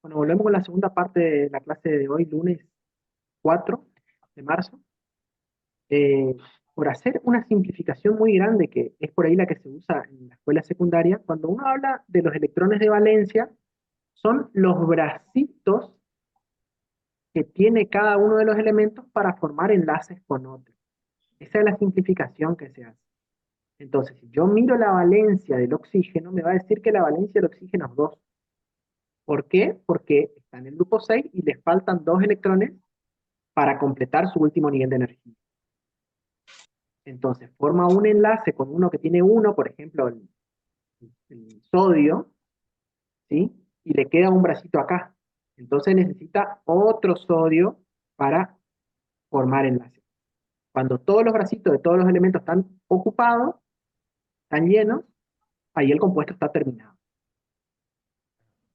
Bueno, volvemos con la segunda parte de la clase de hoy, lunes 4 de marzo. Eh, por hacer una simplificación muy grande, que es por ahí la que se usa en la escuela secundaria, cuando uno habla de los electrones de valencia, son los bracitos que tiene cada uno de los elementos para formar enlaces con otros. Esa es la simplificación que se hace. Entonces, si yo miro la valencia del oxígeno, me va a decir que la valencia del oxígeno es 2. ¿Por qué? Porque está en el grupo 6 y le faltan dos electrones para completar su último nivel de energía. Entonces, forma un enlace con uno que tiene uno, por ejemplo, el sodio, ¿sí? Y le queda un bracito acá. Entonces necesita otro sodio para formar enlace. Cuando todos los bracitos de todos los elementos están ocupados, están llenos, ahí el compuesto está terminado.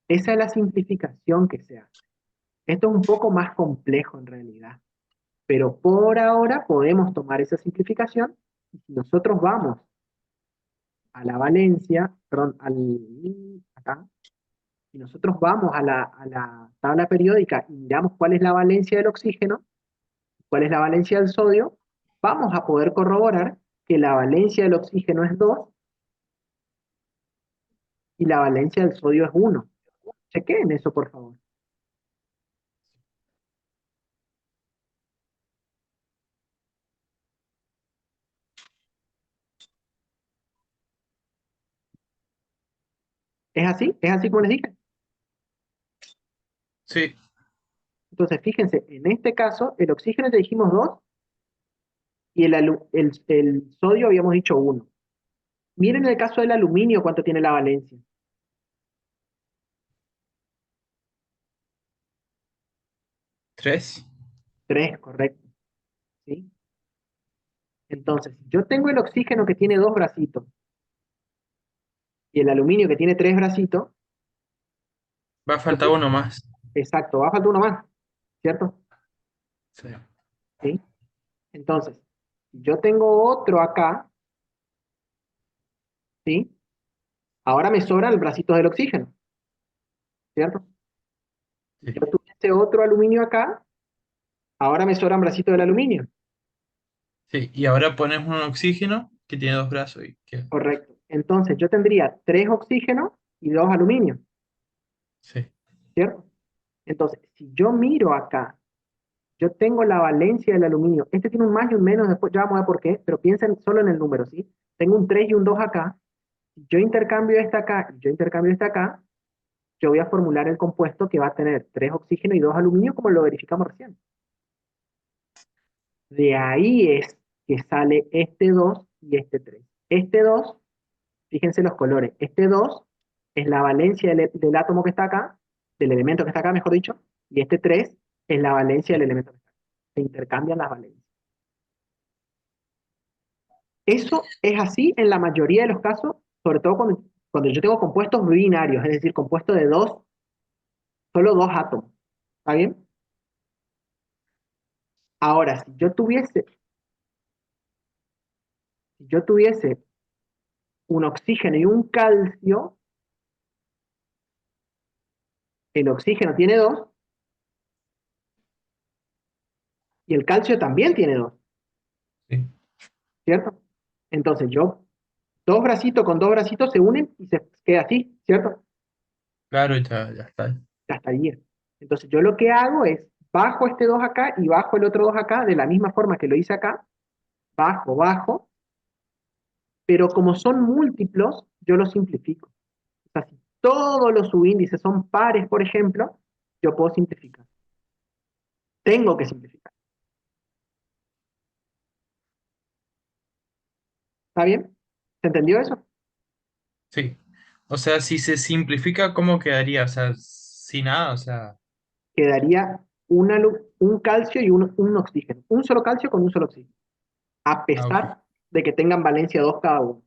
Esa es la simplificación que se hace. Esto es un poco más complejo en realidad, pero por ahora podemos tomar esa simplificación y si nosotros vamos a la valencia, perdón, acá, si nosotros vamos a la tabla periódica y miramos cuál es la valencia del oxígeno, cuál es la valencia del sodio, vamos a poder corroborar que la valencia del oxígeno es 2 y la valencia del sodio es 1. Chequen eso, por favor. ¿Es así? ¿Es así como les dije? Sí, Entonces, fíjense, en este caso, el oxígeno te dijimos 2 y el sodio habíamos dicho 1. Miren el caso del aluminio, cuánto tiene la valencia. 3. 3, correcto. ¿Sí? Entonces, si yo tengo el oxígeno que tiene dos bracitos y el aluminio que tiene tres bracitos, Va a yo faltar uno más. exacto, va a faltar uno más, ¿cierto? Sí. ¿Sí? Entonces, si yo tengo otro acá, ¿sí? Ahora me sobran el bracito del oxígeno, ¿cierto? Si Sí. yo tuviese otro aluminio acá, ahora me sobran bracitos del aluminio, Sí, y ahora pones un oxígeno que tiene dos brazos y que. correcto. Entonces, yo tendría tres oxígenos y dos aluminios, Sí. ¿cierto? Entonces, si yo miro acá, yo tengo la valencia del aluminio. Este tiene un más y un menos, después ya vamos a ver por qué, pero piensen solo en el número, ¿sí? Tengo un 3 y un 2 acá. Si yo intercambio esta acá y yo intercambio esta acá, yo voy a formular el compuesto que va a tener 3 oxígeno y 2 aluminio, como lo verificamos recién. De ahí es que sale este 2 y este 3. Este 2, fíjense los colores, este 2 es la valencia del átomo que está acá, del elemento que está acá, mejor dicho, y este 3 es la valencia del elemento que está acá. Se intercambian las valencias. Eso es así en la mayoría de los casos, sobre todo cuando yo tengo compuestos binarios, es decir, compuestos de dos, solo dos átomos. ¿Está bien? Ahora, si yo tuviese un oxígeno y un calcio, el oxígeno tiene dos y el calcio también tiene dos, Sí. ¿cierto? Entonces dos bracitos con dos bracitos se unen y se queda así, ¿cierto? Claro, ya está. Hasta allí. Entonces yo lo que hago es bajo este 2 acá y bajo el otro 2 acá, de la misma forma que lo hice acá, bajo, bajo, pero como son múltiplos, yo los simplifico. O sea, si todos los subíndices son pares, por ejemplo, yo puedo simplificar. Tengo que simplificar. ¿Está bien? ¿Se entendió eso? Sí. O sea, si se simplifica, ¿cómo quedaría? O sea, sin nada, o sea. Quedaría un calcio y un oxígeno. Un solo calcio con un solo oxígeno. A Ah, ok. pesar de que tengan valencia 2 cada uno.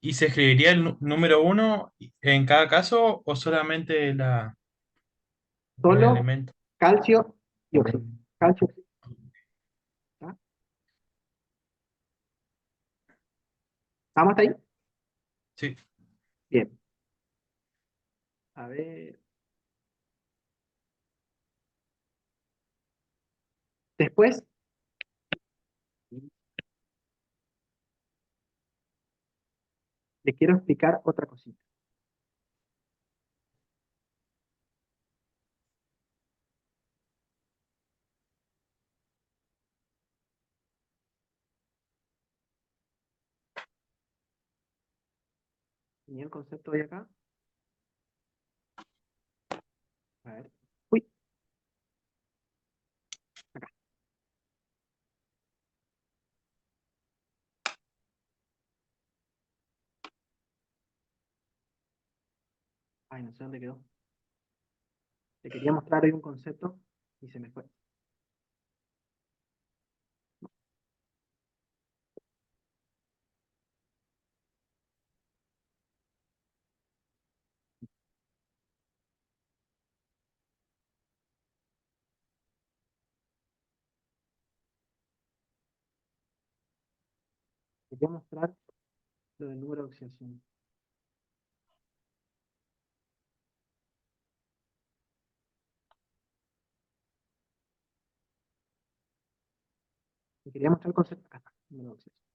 ¿Y se escribiría el número uno en cada caso o solamente el Solo elemento? calcio y oxígeno. Calcio, oxígeno. ¿Está? ¿Estamos hasta ahí? Sí. Bien. A ver. Después, le quiero explicar otra cosita. Tenía el concepto de acá. A ver. Uy, acá. Ay, no sé dónde quedó. Le quería mostrar hoy un concepto y se me fue. Quería mostrar lo del número de oxidación. Le quería mostrar el concepto. Acá está, número de oxidación.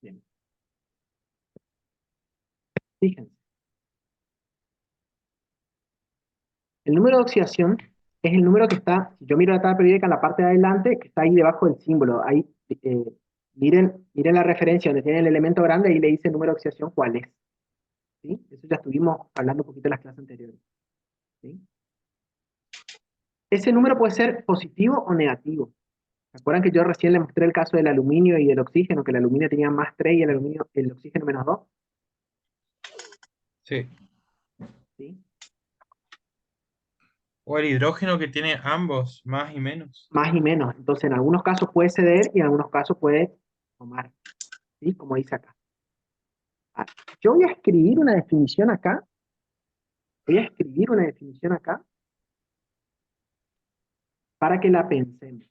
Bien. Fíjense. El número de oxidación es el número que está, si yo miro la tabla periódica en la parte de adelante, que está ahí debajo del símbolo. Ahí, eh, miren la referencia donde tiene el elemento grande, ahí le dice el número de oxidación cuál es. ¿Sí? Eso ya estuvimos hablando un poquito en las clases anteriores. ¿Sí? Ese número puede ser positivo o negativo. ¿Se acuerdan que yo recién les mostré el caso del aluminio y del oxígeno, que el aluminio tenía más 3 y el oxígeno menos 2? Sí. ¿Sí? O el hidrógeno que tiene ambos, más y menos. Más y menos. Entonces, en algunos casos puede ceder y en algunos casos puede tomar. ¿Sí? Como dice acá. Ah, yo voy a escribir una definición acá. Voy a escribir una definición acá para que la pensemos.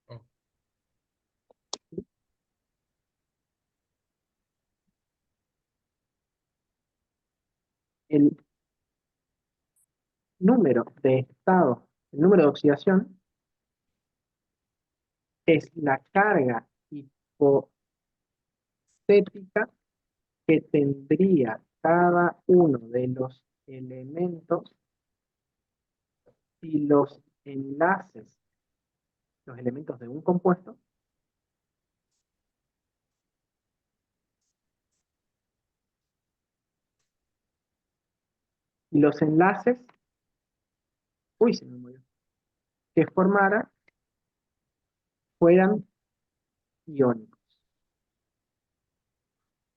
Oh. El número de estados, el número de oxidación, es la carga hipotética que tendría cada uno de los elementos y los enlaces, los elementos de un compuesto, y los enlaces, uy, se me murió, que formara fueran iónicos.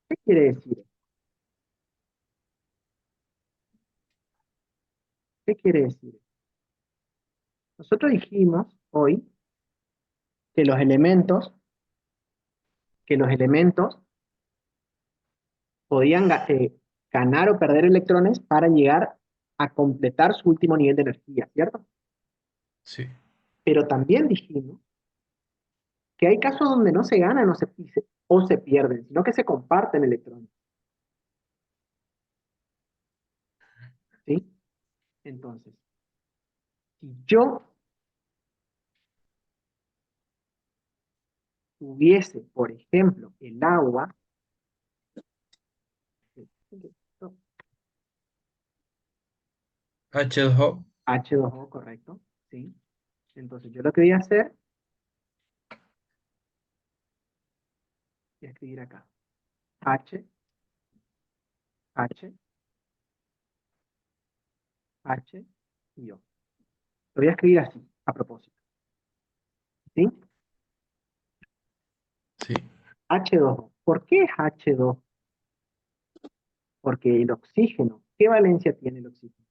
¿Qué quiere decir? ¿Qué quiere decir? Nosotros dijimos hoy que los elementos podían ganar o perder electrones para llegar a completar su último nivel de energía, ¿cierto? Sí. Pero también dijimos que hay casos donde no se ganan o se pierden, sino que se comparten electrones, ¿sí? Entonces, si yo tuviese, por ejemplo, el agua, H2O. H2O, correcto, ¿sí? Entonces yo lo que voy a hacer es escribir acá, H, H, H y O. Lo voy a escribir así, a propósito, ¿sí? Sí. H2O. ¿Por qué es H2? Porque el oxígeno, ¿qué valencia tiene el oxígeno?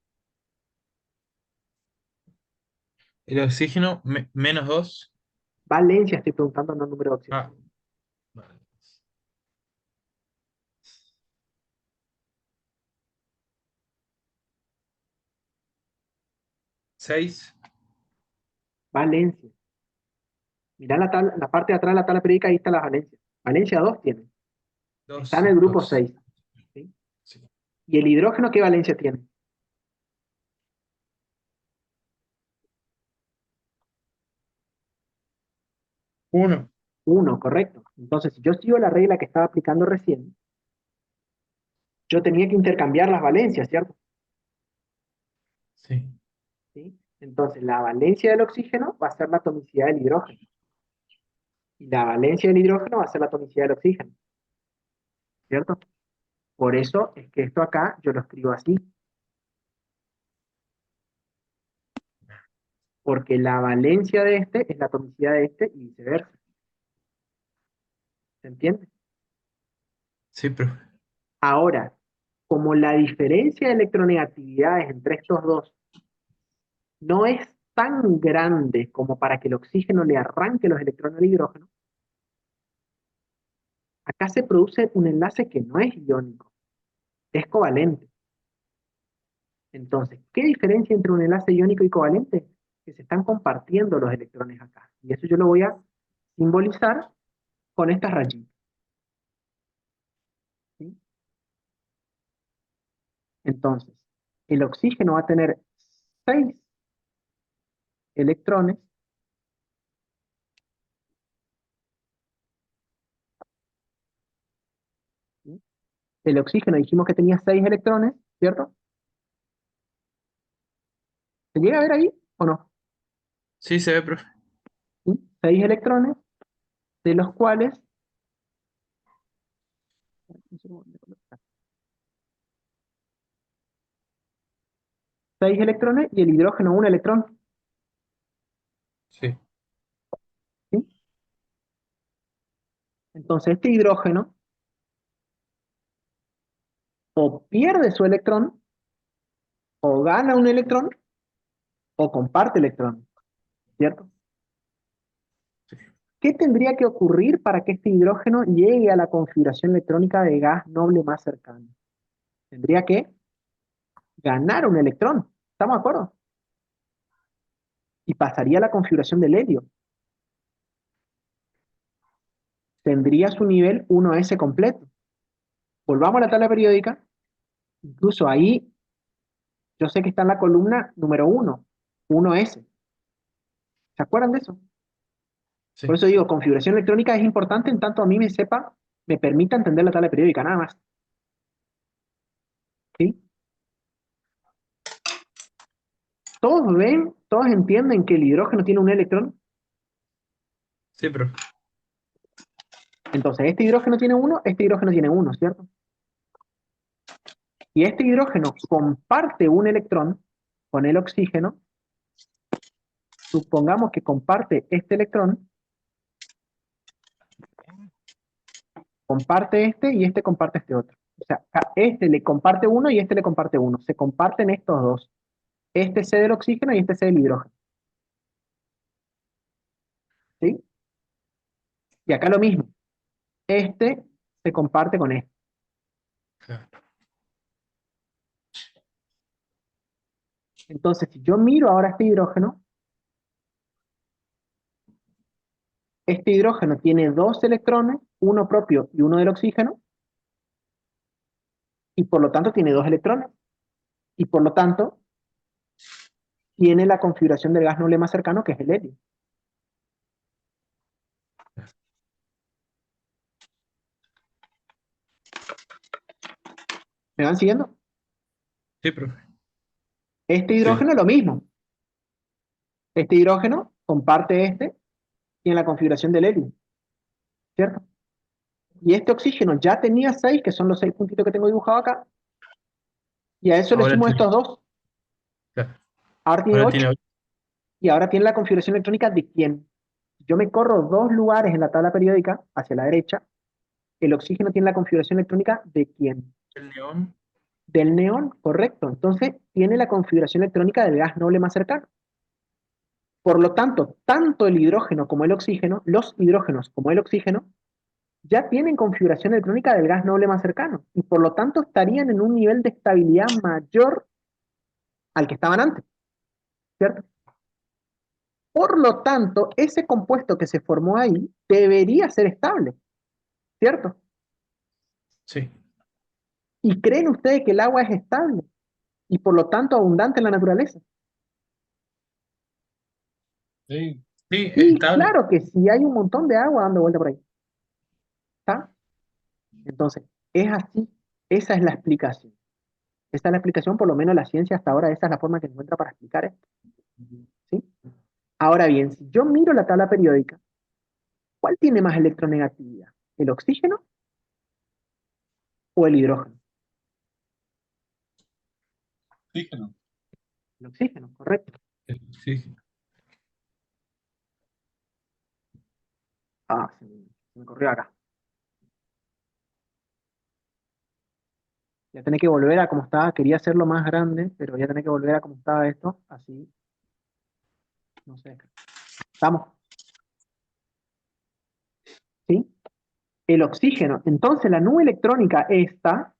El oxígeno, -2. Valencia, estoy preguntando, no número de Ah, oxidación. vale. 6. Valencia. Mirá la parte de atrás de la tabla periódica, ahí está la valencia. Valencia 2 tiene. Está 2, en sí, el grupo 2. 6. ¿Sí? Sí. ¿Y el hidrógeno qué valencia tiene? 1. 1, correcto. Entonces, si yo sigo la regla que estaba aplicando recién, yo tenía que intercambiar las valencias, ¿cierto? Sí. ¿Sí? Entonces, la valencia del oxígeno va a ser la atomicidad del hidrógeno. Y la valencia del hidrógeno va a ser la atomicidad del oxígeno, ¿cierto? Por eso es que esto acá yo lo escribo así, porque la valencia de este es la atomicidad de este y viceversa. ¿Se entiende? Sí, profe. Ahora, como la diferencia de electronegatividades entre estos dos no es tan grande como para que el oxígeno le arranque los electrones al hidrógeno, acá se produce un enlace que no es iónico, es covalente. Entonces, ¿qué diferencia entre un enlace iónico y covalente? Que se están compartiendo los electrones acá. Y eso yo lo voy a simbolizar con estas rayitas. ¿Sí? Entonces, el oxígeno va a tener 6 electrones, ¿sí? El oxígeno dijimos que tenía 6 electrones, ¿cierto? ¿Se llega a ver ahí o no? Sí, se ve, profe. ¿Sí? 6 electrones, de los cuales 6 electrones y el hidrógeno un electrón. Sí. ¿Sí? Entonces, este hidrógeno o pierde su electrón, o gana un electrón, o comparte electrón, ¿cierto? Sí. ¿Qué tendría que ocurrir para que este hidrógeno llegue a la configuración electrónica de gas noble más cercano? Tendría que ganar un electrón, ¿estamos de acuerdo? Y pasaría a la configuración del helio. Tendría su nivel 1s completo. Volvamos a la tabla periódica. Incluso ahí, yo sé que está en la columna número 1, 1s. ¿Se acuerdan de eso? Por Sí. eso digo, configuración electrónica es importante en tanto a mí me sepa, me permita entender la tabla periódica, nada más. ¿Sí? Todos ven, todos entienden que el hidrógeno tiene un electrón. Sí, profe. Entonces, este hidrógeno tiene uno, este hidrógeno tiene uno, ¿cierto? Y este hidrógeno comparte un electrón con el oxígeno. Supongamos que comparte este electrón, comparte este y este comparte este otro. O sea, a este le comparte uno y este le comparte uno. Se comparten estos dos. Este C del oxígeno y este C del hidrógeno. ¿Sí? Y acá lo mismo. Este se comparte con este. Claro. Entonces, si yo miro ahora este hidrógeno tiene dos electrones, uno propio y uno del oxígeno, y por lo tanto tiene dos electrones. Y por lo tanto, tiene la configuración del gas noble más cercano, que es el helio. ¿Me van siguiendo? Sí, profe. Este Sí. hidrógeno es lo mismo. Este hidrógeno comparte este, tiene la configuración del helio, ¿cierto? Y este oxígeno ya tenía 6, que son los 6 puntitos que tengo dibujado acá, y a eso le Ahora sumo tiene. estos dos. Claro. Ahora tiene Ahora 8, tiene 8. y ahora tiene la configuración electrónica de quién. Yo me corro dos lugares en la tabla periódica, hacia la derecha, el oxígeno tiene la configuración electrónica de quién. El neón. Del neón, correcto. Entonces, tiene la configuración electrónica del gas noble más cercano. Por lo tanto, tanto el hidrógeno como el oxígeno, los hidrógenos como el oxígeno, ya tienen configuración electrónica del gas noble más cercano. Y por lo tanto, estarían en un nivel de estabilidad mayor al que estaban antes, ¿cierto? Por lo tanto, ese compuesto que se formó ahí debería ser estable, ¿cierto? Sí. ¿Y creen ustedes que el agua es estable y por lo tanto abundante en la naturaleza? Sí, Sí, Sí, estable. claro que sí, hay un montón de agua dando vuelta por ahí. ¿Está? Entonces, es así. Esa es la explicación. Esa es la explicación, por lo menos la ciencia hasta ahora, esa es la forma que encuentra para explicar esto. ¿Sí? Ahora bien, si yo miro la tabla periódica, ¿cuál tiene más electronegatividad? ¿El oxígeno o el hidrógeno? oxígeno. El oxígeno, correcto. Sí. Ah, se me corrió acá. Ya tenés que volver a como estaba, quería hacerlo más grande, pero ya tenés que volver a como estaba esto, así, no sé. ¿Estamos? ¿Sí? El oxígeno. Entonces la nube electrónica esta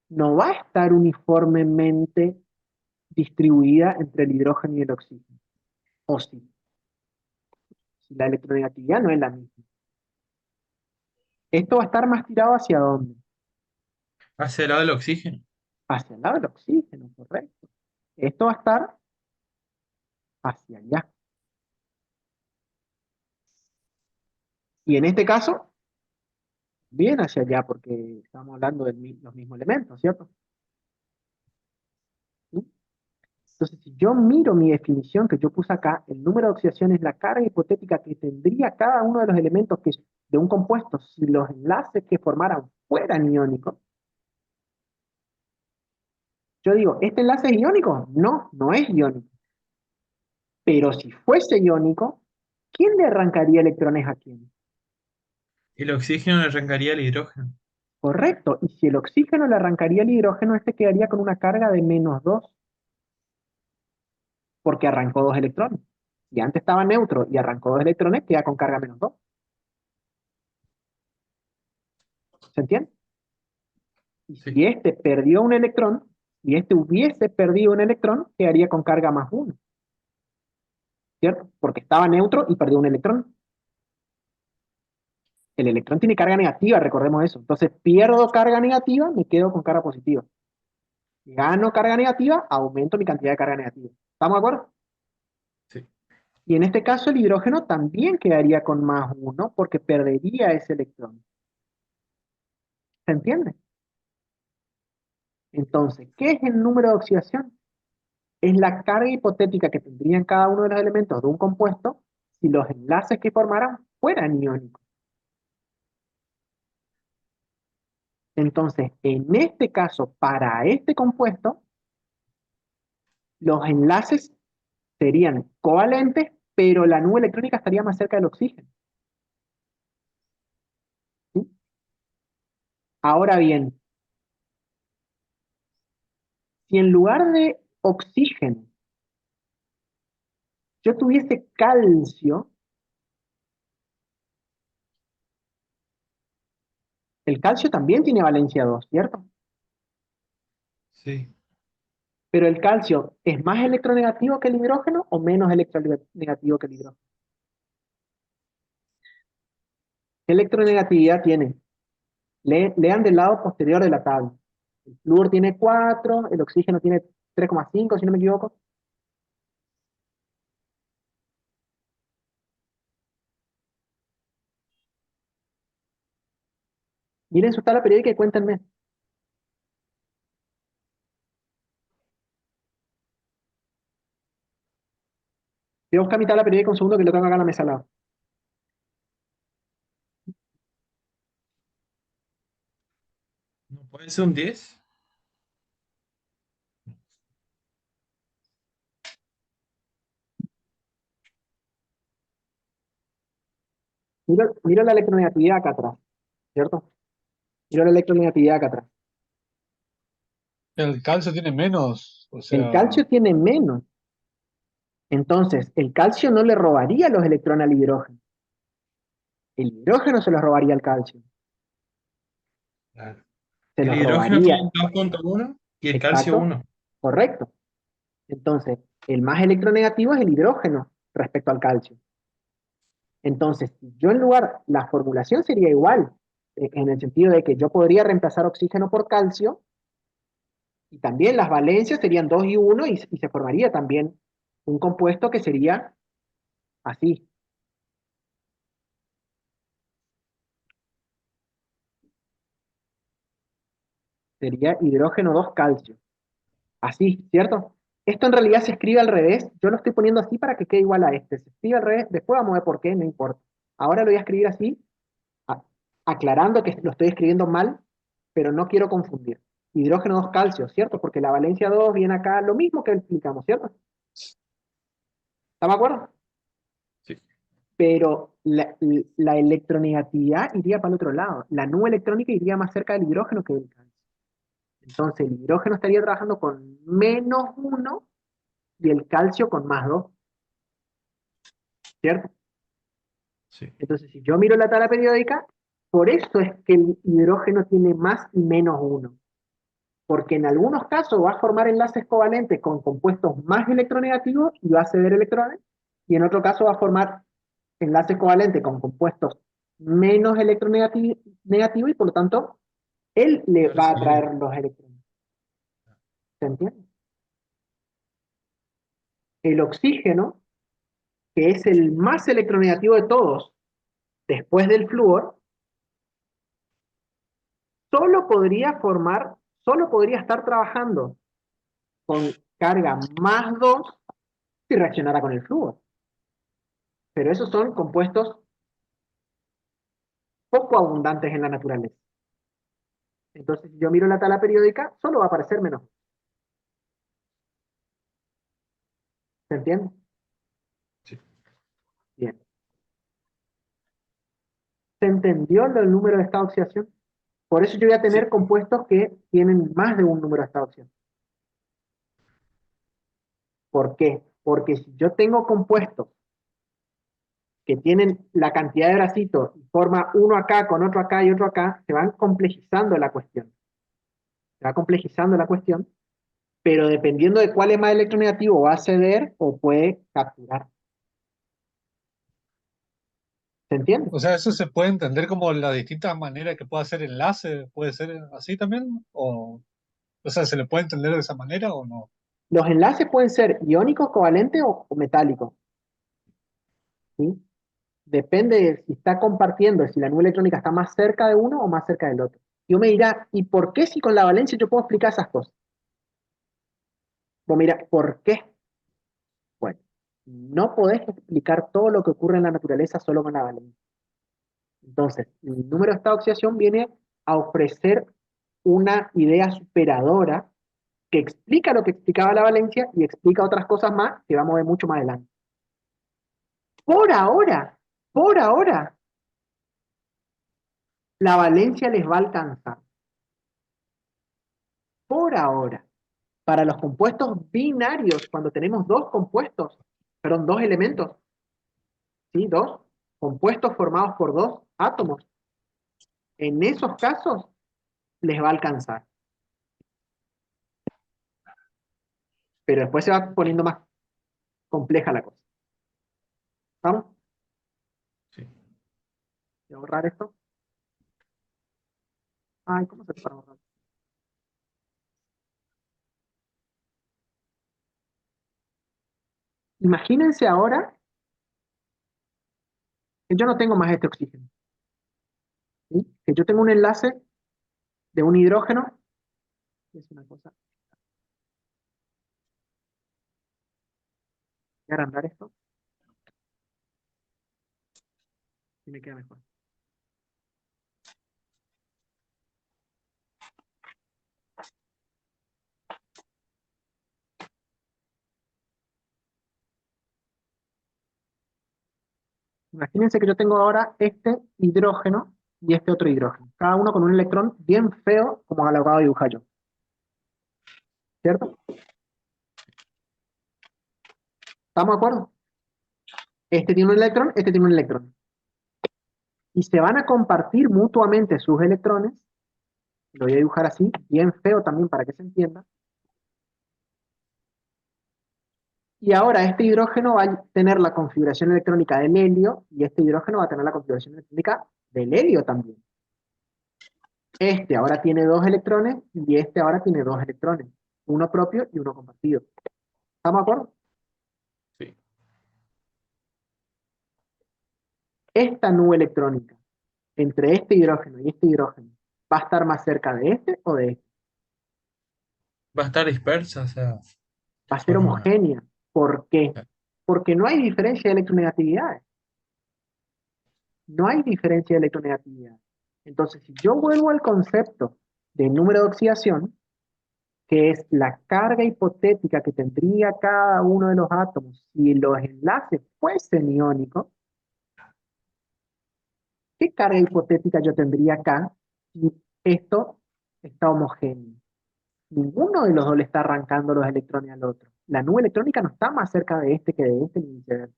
no va a estar uniformemente distribuida entre el hidrógeno y el oxígeno. O sí, si la electronegatividad no es la misma. Esto va a estar más tirado hacia dónde? Hacia el lado del oxígeno. Hacia el lado del oxígeno, correcto. Esto va a estar hacia allá. Y en este caso, bien hacia allá, porque estamos hablando de los mismos elementos, ¿cierto? ¿Sí? Entonces, si yo miro mi definición que yo puse acá, el número de oxidación es la carga hipotética que tendría cada uno de los elementos de un compuesto si los enlaces que formaran fueran iónicos. Yo digo, ¿este enlace es iónico? No, no es iónico. Pero si fuese iónico, ¿quién le arrancaría electrones a quién? El oxígeno le arrancaría el hidrógeno. Correcto. Y si el oxígeno le arrancaría el hidrógeno, este quedaría con una carga de -2, porque arrancó dos electrones. Si antes estaba neutro y arrancó dos electrones, queda con carga -2. ¿Se entiende? Y Sí. si este perdió un electrón, y este hubiese perdido un electrón, quedaría con carga +1, ¿cierto? Porque estaba neutro y perdió un electrón. El electrón tiene carga negativa, recordemos eso. Entonces pierdo carga negativa, me quedo con carga positiva. Gano carga negativa, aumento mi cantidad de carga negativa. ¿Estamos de acuerdo? Sí. Y en este caso el hidrógeno también quedaría con +1 porque perdería ese electrón. ¿Se entiende? Entonces, ¿qué es el número de oxidación? Es la carga hipotética que tendrían cada uno de los elementos de un compuesto si los enlaces que formaran fueran iónicos. Entonces, en este caso, para este compuesto, los enlaces serían covalentes, pero la nube electrónica estaría más cerca del oxígeno. ¿Sí? Ahora bien, si en lugar de oxígeno yo tuviese calcio, el calcio también tiene valencia 2, ¿cierto? Sí. Pero el calcio es más electronegativo que el hidrógeno o menos electronegativo que el hidrógeno. ¿Qué electronegatividad tiene? Lean del lado posterior de la tabla. El flúor tiene 4, el oxígeno tiene 3,5, si no me equivoco. Miren su tabla periódica y cuéntenme. Voy a buscar mi tabla periódica un segundo que lo tengo acá en la mesa al lado. ¿No puede ser un 10? Miro la electronegatividad acá atrás, ¿cierto? Miro la electronegatividad acá atrás. El calcio tiene menos, o El sea, calcio tiene menos. Entonces, el calcio no le robaría los electrones al hidrógeno. El hidrógeno se los robaría al calcio. Claro. Se El los hidrógeno tiene robaría. 2,1 y el calcio Exacto. 1. Correcto. Entonces, el más electronegativo es el hidrógeno respecto al calcio. Entonces, si yo en lugar, la formulación sería igual. en el sentido de que yo podría reemplazar oxígeno por calcio, y también las valencias serían 2 y 1, y se formaría también un compuesto que sería así. Sería hidrógeno 2 calcio. Así, ¿cierto? Esto en realidad se escribe al revés. Yo lo estoy poniendo así para que quede igual a este. Se escribe al revés. Después vamos a ver por qué, no importa. Ahora lo voy a escribir así, a- aclarando que lo estoy escribiendo mal, pero no quiero confundir. Hidrógeno 2 calcio, ¿cierto? Porque la valencia 2 viene acá, lo mismo que explicamos, ¿cierto? ¿Estamos de acuerdo? Sí. Pero la electronegatividad iría para el otro lado. La nube electrónica iría más cerca del hidrógeno que del calcio. Entonces el hidrógeno estaría trabajando con -1 y el calcio con +2, ¿cierto? Sí. Entonces, si yo miro la tabla periódica, por eso es que el hidrógeno tiene más y -1, porque en algunos casos va a formar enlaces covalentes con compuestos más electronegativos y va a ceder electrones, y en otro caso va a formar enlaces covalentes con compuestos menos electronegativos y por lo tanto él le Ahora va a sí. traer los electrones. ¿Se entiende? El oxígeno, que es el más electronegativo de todos, después del flúor, solo podría formar, solo podría estar trabajando con carga +2 si reaccionara con el flúor. Pero esos son compuestos poco abundantes en la naturaleza. Entonces, si yo miro la tabla periódica, solo va a aparecer menos. ¿Se entiende? Sí. Bien. ¿Se entendió el número de estado de oxidación? Por eso yo voy a Sí. tener compuestos que tienen más de un número de estado de oxidación. ¿Por qué? Porque si yo tengo compuestos que tienen la cantidad de bracitos y forma uno acá con otro acá y otro acá, se van complejizando la cuestión. Se va complejizando la cuestión, pero dependiendo de cuál es más electronegativo va a ceder o puede capturar. ¿Se entiende? O sea, eso se puede entender como la distinta manera que puede hacer enlace, puede ser así también, o sea, ¿se le puede entender de esa manera o no? Los enlaces pueden ser iónicos, covalentes o metálicos. ¿Sí? Depende de si está compartiendo, si la nube electrónica está más cerca de uno o más cerca del otro. Y uno me dirá, ¿y por qué si con la valencia yo puedo explicar esas cosas? Vos mira, ¿por qué? Bueno, no podés explicar todo lo que ocurre en la naturaleza solo con la valencia. Entonces, el número de estado de oxidación viene a ofrecer una idea superadora que explica lo que explicaba la valencia y explica otras cosas más que vamos a ver mucho más adelante. Por ahora, por ahora, la valencia les va a alcanzar. Por ahora. Para los compuestos binarios, cuando tenemos dos compuestos, perdón, dos elementos, ¿sí? Dos compuestos formados por dos átomos, en esos casos les va a alcanzar. Pero después se va poniendo más compleja la cosa. ¿Vamos? Sí. Voy a borrar esto. Ay, ¿cómo se para borrar? Imagínense ahora que yo no tengo más este oxígeno, ¿sí? Que yo tengo un enlace de un hidrógeno, es una cosa, voy a agrandar esto y me queda mejor. Imagínense que yo tengo ahora este hidrógeno y este otro hidrógeno, cada uno con un electrón bien feo, como lo acabo de dibujar yo, ¿cierto? ¿Estamos de acuerdo? Este tiene un electrón, este tiene un electrón. Y se van a compartir mutuamente sus electrones, lo voy a dibujar así, bien feo también para que se entienda. Y ahora este hidrógeno va a tener la configuración electrónica del helio y este hidrógeno va a tener la configuración electrónica del helio también. Este ahora tiene dos electrones y este ahora tiene dos electrones, uno propio y uno compartido. ¿Estamos de acuerdo? Sí. Esta nube electrónica entre este hidrógeno y este hidrógeno va a estar más cerca de este o de este. Va a estar dispersa, o sea, Va de a ser forma. homogénea. ¿Por qué? Porque no hay diferencia de electronegatividad. No hay diferencia de electronegatividad. Entonces, si yo vuelvo al concepto de número de oxidación, que es la carga hipotética que tendría cada uno de los átomos si los enlaces fuesen iónicos, ¿qué carga hipotética yo tendría acá si esto está homogéneo? Ninguno de los dos le está arrancando los electrones al otro. La nube electrónica no está más cerca de este que de este, ni viceversa.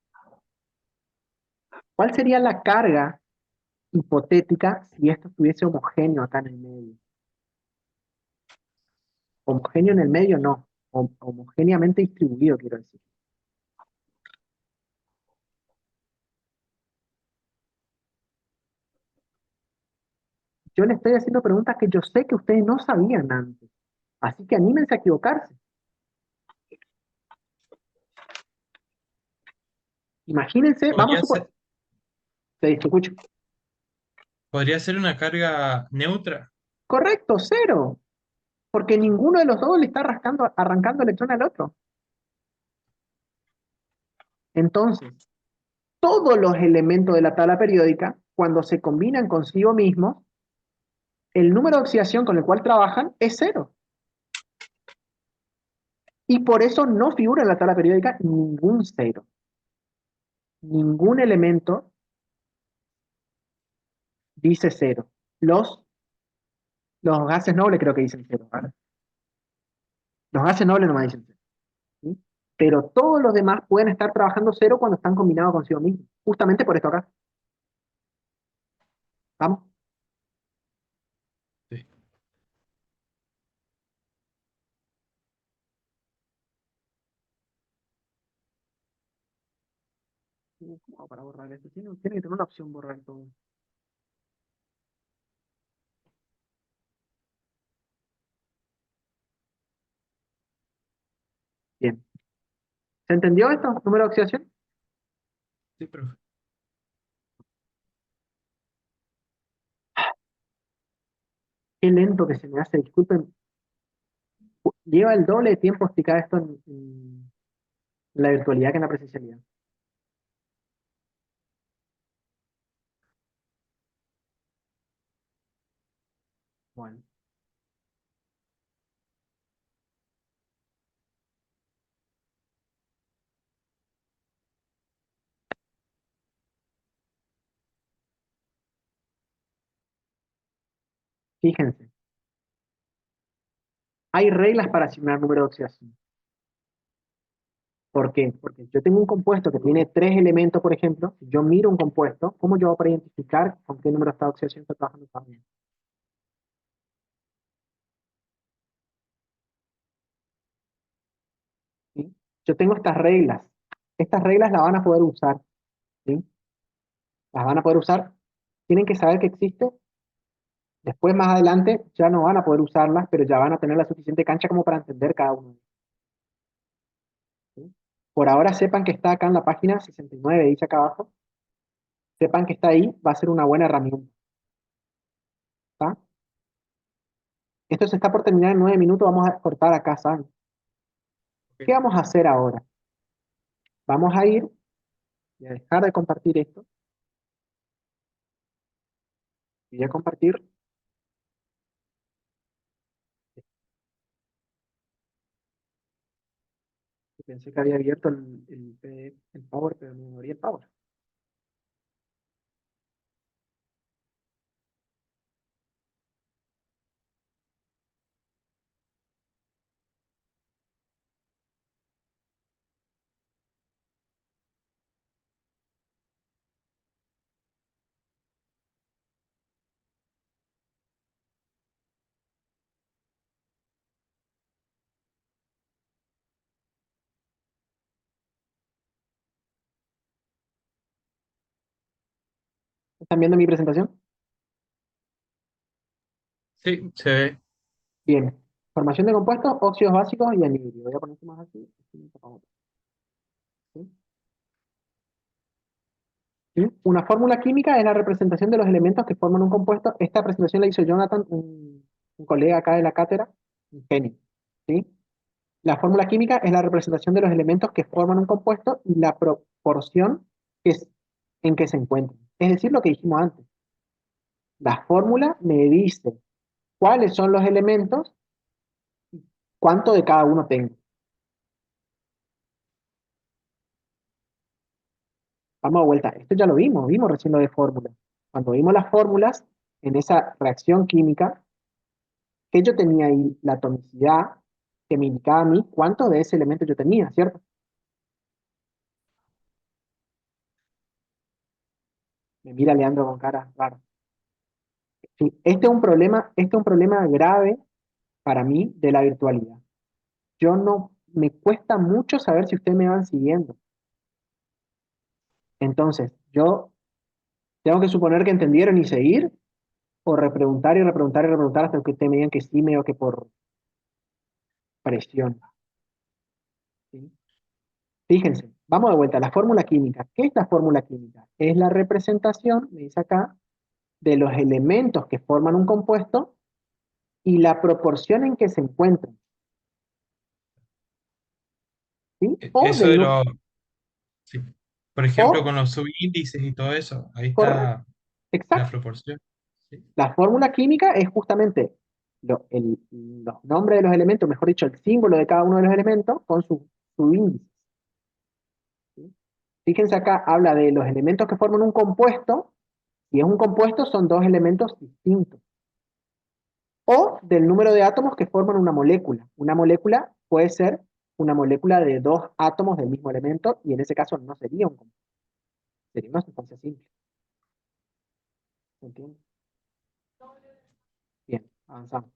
¿Cuál sería la carga hipotética si esto estuviese homogéneo acá en el medio? Homogéneo en el medio no, homogéneamente distribuido, quiero decir. Yo le estoy haciendo preguntas que yo sé que ustedes no sabían antes. Así que anímense a equivocarse. Imagínense, vamos a Podría suponer, ser, te escucho. podría ser una carga neutra. Correcto, cero, porque ninguno de los dos le está arrancando electrón al otro. Entonces, todos los elementos de la tabla periódica, cuando se combinan consigo mismos, el número de oxidación con el cual trabajan es cero. Y por eso no figura en la tabla periódica ningún cero. Ningún elemento dice cero. Los, los gases nobles creo que dicen cero, ¿vale? Los gases nobles no me dicen cero. ¿Sí? Pero todos los demás pueden estar trabajando cero cuando están combinados consigo mismos. Justamente por esto acá. ¿Vamos? Sí. ¿Cómo hago para borrar esto? Tiene que tener una opción borrar todo. Bien. ¿Se entendió esto? ¿Número de oxidación? Sí, profe. Qué lento que se me hace. Disculpen. Lleva el doble de tiempo explicar esto en la virtualidad que en la presencialidad. Bueno. Fíjense. Hay reglas para asignar número de oxidación. ¿Por qué? Porque yo tengo un compuesto que tiene tres elementos, por ejemplo. Si yo miro un compuesto, ¿cómo yo hago para identificar con qué número de oxidación está trabajando también? ¿Sí? Yo tengo estas reglas. Estas reglas las van a poder usar. ¿Sí? Las van a poder usar. Tienen que saber que existe. Después, más adelante, ya no van a poder usarlas, pero ya van a tener la suficiente cancha como para entender cada uno. ¿Sí? Por ahora sepan que está acá en la página 69, dice acá abajo. Sepan que está ahí, va a ser una buena herramienta. ¿Está? Esto se está por terminar en 9 minutos, vamos a cortar acá, ¿saben? ¿Qué Ok. vamos a hacer ahora? Vamos a ir y a dejar de compartir esto. Y voy a compartir. Pensé que había abierto el PDF, el Power, pero no abrí el Power. ¿Están viendo mi presentación? Sí, se ve. Bien. Formación de compuestos, óxidos básicos y anhidro. Voy a poner más así. ¿Sí? ¿Sí? Una fórmula química es la representación de los elementos que forman un compuesto. Esta presentación la hizo Jonathan, un colega acá de la cátedra, un genio. ¿Sí? La fórmula química es la representación de los elementos que forman un compuesto y la proporción que es, en que se encuentran. Es decir, lo que dijimos antes. La fórmula me dice cuáles son los elementos, cuánto de cada uno tengo. Vamos a vuelta. Esto ya lo vimos recién lo de fórmulas. Cuando vimos las fórmulas en esa reacción química, que yo tenía ahí la atomicidad que me indicaba a mí cuánto de ese elemento yo tenía, ¿cierto? Me mira Leandro con cara rara. Sí, este es un problema grave para mí de la virtualidad. Yo no, me cuesta mucho saber si ustedes me van siguiendo. Entonces, yo tengo que suponer que entendieron y seguir, o repreguntar y repreguntar y repreguntar hasta que ustedes me digan que sí, medio que por presión. ¿Sí? Fíjense, vamos de vuelta a la fórmula química. ¿Qué es la fórmula química? Es la representación, me dice acá, de los elementos que forman un compuesto y la proporción en que se encuentran. ¿Sí? O Eso de del, los, sí. Por ejemplo, o, con los subíndices y todo eso, ahí correcto, está la exacto. proporción. Sí, La fórmula química es justamente los nombres de los elementos, mejor dicho, el símbolo de cada uno de los elementos con su índice. ¿Sí? Fíjense acá, habla de los elementos que forman un compuesto, y es un compuesto, son dos elementos distintos. O del número de átomos que forman una molécula. Una molécula puede ser una molécula de dos átomos del mismo elemento, y en ese caso no sería un compuesto, sería una sustancia simple. ¿Se entiende? Bien, avanzamos.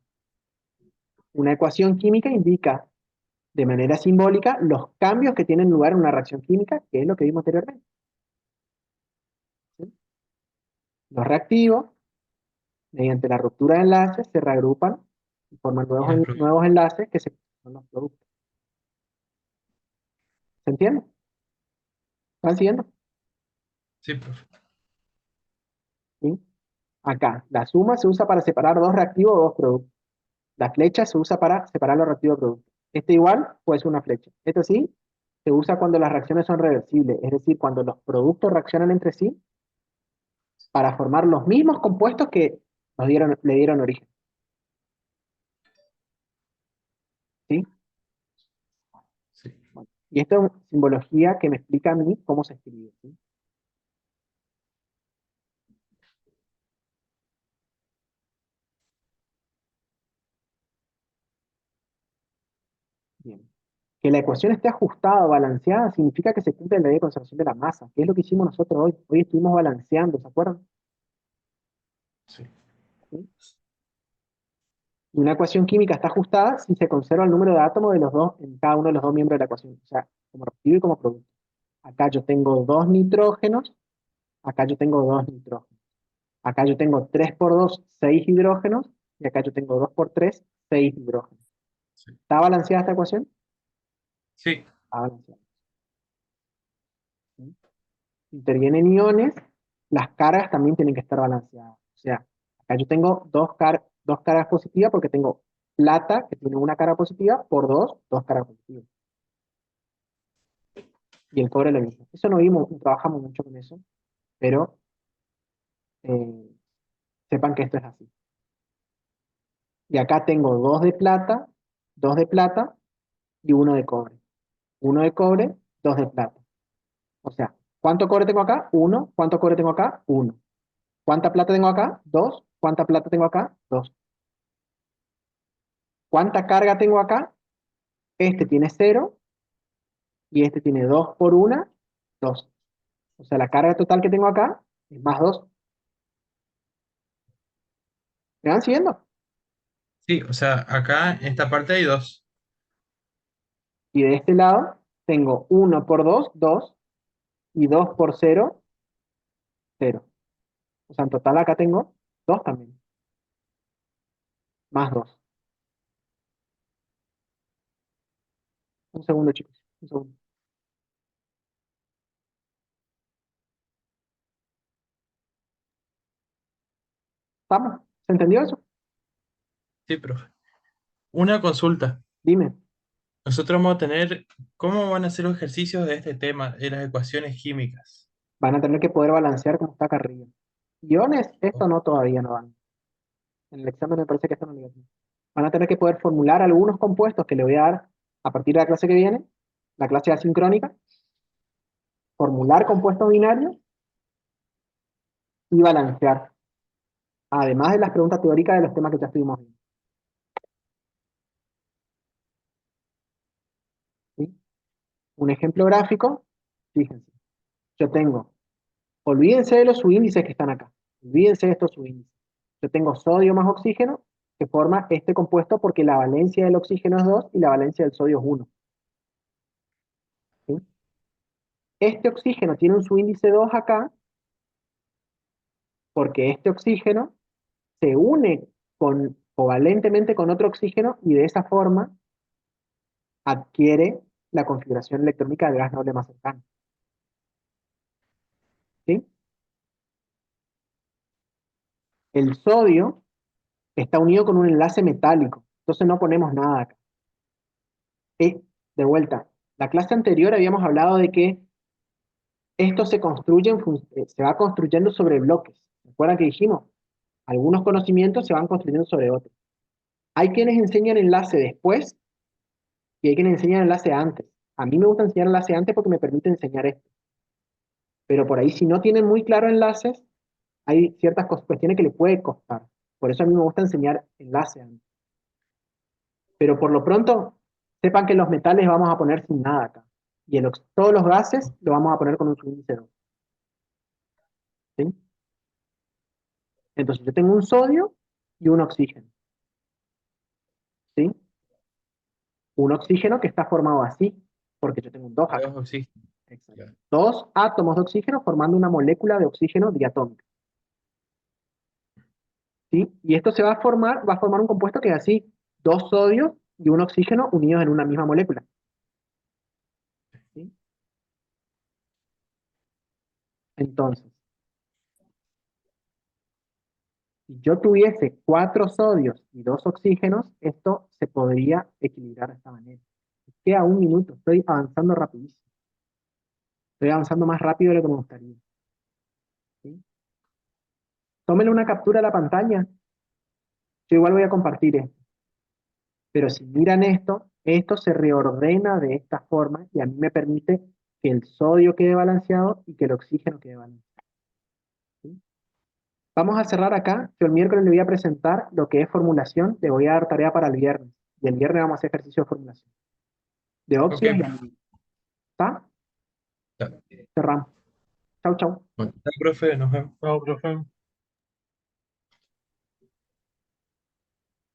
Una ecuación química indica de manera simbólica los cambios que tienen lugar en una reacción química, que es lo que vimos anteriormente. ¿Sí? Los reactivos, mediante la ruptura de enlaces, se reagrupan y forman y los nuevos enlaces que son los productos. ¿Se entiende? ¿Están siguiendo? sí, profe. ¿Sí? Acá, la suma se usa para separar dos reactivos o dos productos. La flecha se usa para separar los reactivos de productos. Este igual puede ser una flecha. Esto sí, se usa cuando las reacciones son reversibles, es decir, cuando los productos reaccionan entre sí para formar los mismos compuestos que le dieron origen. ¿Sí? Sí, Bueno, y esto es simbología que me explica a mí cómo se escribe. ¿Sí? Bien. Que la ecuación esté ajustada o balanceada significa que se cumple la ley de conservación de la masa, que es lo que hicimos nosotros hoy. Hoy estuvimos balanceando, ¿se acuerdan? sí, ¿Sí? Y una ecuación química está ajustada si se conserva el número de átomos de los dos en cada uno de los dos miembros de la ecuación, o sea, como reactivo y como producto. Acá yo tengo dos nitrógenos, acá yo tengo dos nitrógenos. Acá yo tengo 3 por 2 6 hidrógenos, y acá yo tengo 2 por 3 6 hidrógenos. sí. ¿Está balanceada esta ecuación? Sí, Está balanceada. ¿Sí? Intervienen iones, las cargas también tienen que estar balanceadas. O sea, acá yo tengo dos cargas positivas porque tengo plata, que tiene una carga positiva, por dos cargas positivas. Y el cobre lo mismo. Eso no vimos, no trabajamos mucho con eso, pero eh, sepan que esto es así. Y acá tengo dos de plata y uno de cobre. Uno de cobre, dos de plata. O sea, ¿cuánto cobre tengo acá? Uno. ¿Cuánto cobre tengo acá? Uno. ¿Cuánta plata tengo acá? Dos. ¿Cuánta plata tengo acá? Dos. ¿Cuánta carga tengo acá? Este tiene cero y este tiene dos por una, dos. O sea, la carga total que tengo acá es más dos. ¿Me van siguiendo? sí, o sea, acá en esta parte hay dos. Y de este lado tengo uno por dos, dos, y dos por cero, cero. O sea, en total acá tengo dos también. más 2. Un segundo, chicos. Un segundo. ¿Estamos? ¿Se entendió eso? Sí, profe. Una consulta. Dime. Nosotros vamos a tener, ¿cómo van a ser los ejercicios de este tema, de las ecuaciones químicas? Van a tener que poder balancear como está acá arriba. Iones, esto no todavía no van. En el examen me parece que esto no lo van. Van a tener que poder formular algunos compuestos que le voy a dar a partir de la clase que viene, la clase asincrónica, formular compuestos binarios y balancear. Además de las preguntas teóricas de los temas que ya estuvimos viendo. ¿Sí? Un ejemplo gráfico, fíjense. Yo tengo, olvídense de los subíndices que están acá. Olvídense de estos subíndices. Yo tengo sodio más oxígeno que forma este compuesto porque la valencia del oxígeno es 2 y la valencia del sodio es 1. ¿Sí? Este oxígeno tiene un subíndice 2 acá porque este oxígeno se une covalentemente con otro oxígeno y de esa forma adquiere la configuración electrónica del gas noble más cercano. ¿Sí? El sodio está unido con un enlace metálico, entonces no ponemos nada acá. De vuelta, la clase anterior habíamos hablado de que esto se construye, se va construyendo sobre bloques. ¿Recuerdan que dijimos? Algunos conocimientos se van construyendo sobre otros. Hay quienes enseñan enlace después y hay quienes enseñan enlace antes. A mí me gusta enseñar enlace antes porque me permite enseñar esto. Pero por ahí, si no tienen muy claro enlaces, hay ciertas cuestiones que les puede costar. Por eso a mí me gusta enseñar enlace antes. Pero por lo pronto, sepan que los metales vamos a poner sin nada acá. Y todos los gases lo vamos a poner con un subíndice 2. ¿Sí? Entonces yo tengo un sodio y un oxígeno. ¿Sí? Un oxígeno que está formado así, porque yo tengo un 2 acá. Dos oxígenos. Exacto. Ya. 2 átomos de oxígeno formando una molécula de oxígeno diatómica. ¿Sí? Y esto va a formar un compuesto que es así, 2 sodios y un oxígeno unidos en una misma molécula. ¿Sí? Entonces, si yo tuviese 4 sodios y 2 oxígenos, esto se podría equilibrar de esta manera. Queda un minuto, estoy avanzando rapidísimo. Estoy avanzando más rápido de lo que me gustaría. ¿Sí? Tómenle una captura a la pantalla. Yo igual voy a compartir esto. Pero si miran esto se reordena de esta forma y a mí me permite que el sodio quede balanceado y que el oxígeno quede balanceado. ¿Sí? Vamos a cerrar acá. Yo el miércoles le voy a presentar lo que es formulación. Le voy a dar tarea para el viernes. Y el viernes vamos a hacer ejercicio de formulación. De Ok, óxidos y profe. anhídridos. ¿Está? Ya. Cerramos. Chau, chau. Bueno, ya, profe, nos vemos. Chao, profe.